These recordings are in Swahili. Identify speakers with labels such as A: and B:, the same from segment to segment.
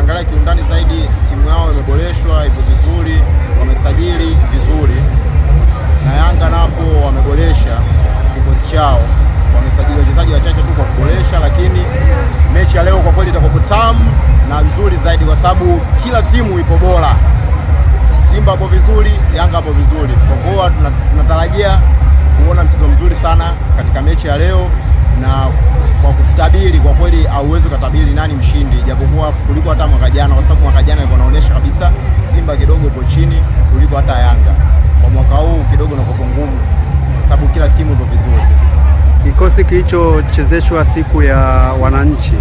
A: ukiangalia kiundani zaidi, timu yao imeboreshwa, ipo vizuri, wamesajili vizuri, na Yanga napo wameboresha kikosi chao, wamesajili wachezaji wachache tu kwa kuboresha, lakini mechi ya leo kwa kweli itakuwa tamu na nzuri zaidi, kwa sababu kila timu ipo bora. Simba hapo vizuri, Yanga hapo vizuri, kwa hiyo tunatarajia kuona mchezo mzuri sana katika mechi ya leo, na kwa kutabiri kwa kweli hauwezi kutabiri nani mshindi, japokuwa kuliko hata mwaka jana, kwa sababu mwaka jana ilikuwa inaonyesha kabisa Simba kidogo ipo chini kuliko hata Yanga. Kwa mwaka huu kidogo na kwa ngumu, kwa sababu kila timu ipo vizuri.
B: Kikosi kilichochezeshwa siku ya wananchi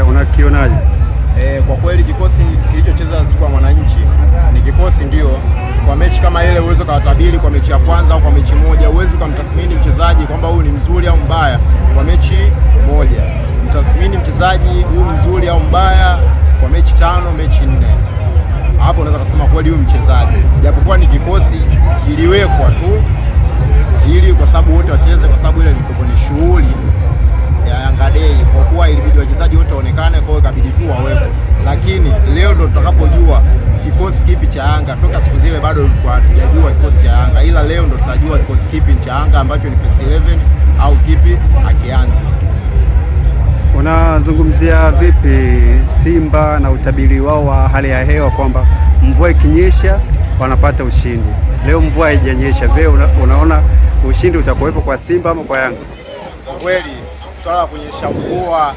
B: unakionaje?
A: Kwa kweli kikosi kilichocheza siku ya wananchi ni kikosi ndio. Kwa mechi kama ile uwezo kutabiri kwa mechi ya kwanza au kwa mechi moja, uwezo kumtathmini mchezaji kwamba huyu ni mzuri au mbaya kwa mechi moja. Mtathmini mchezaji huyu mzuri au mbaya kwa mechi 5, mechi 4. Hapo unaweza kusema kweli huyu mchezaji, japokuwa ni kikosi kiliwekwa tu ili kwa sababu wote wacheze, kwa sababu ile ni shughuli ya Yanga Day, kwa kuwa ilibidi wachezaji wote waonekane, kwa hiyo ikabidi tu wawepo. Lakini leo ndo tutakapojua kikosi kipi cha Yanga. Toka siku zile bado hatujajua kikosi cha Yanga, ila leo ndo tutajua kikosi kipi cha Yanga ambacho ni first 11 au kipi akianza.
B: Unazungumzia vipi Simba na utabiri wao wa hali ya hewa kwamba mvua ikinyesha wanapata ushindi? Leo mvua haijanyesha, unaona ushindi utakuwepo kwa Simba ama kwa Yanga?
A: Kweli swala la kunyesha mvua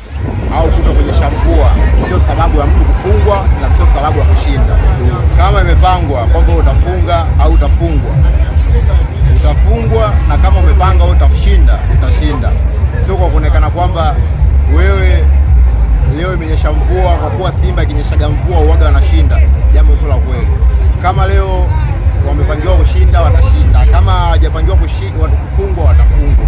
A: au kutokunyesha mvua sio sababu ya mtu kufungwa na sio sababu ya kushinda. Kama imepangwa kwamba utafunga au utafungwa, utafungwa, na kama umepanga wewe utashinda, utashinda. Sio kwa kuonekana kwamba wewe leo imenyesha mvua, kwa kuwa Simba ikinyeshaga mvua uwaga wanashinda. Jambo sio la kweli. Kama leo wamepangiwa kushinda watashinda, kama hawajapangiwa kufungwa watafungwa.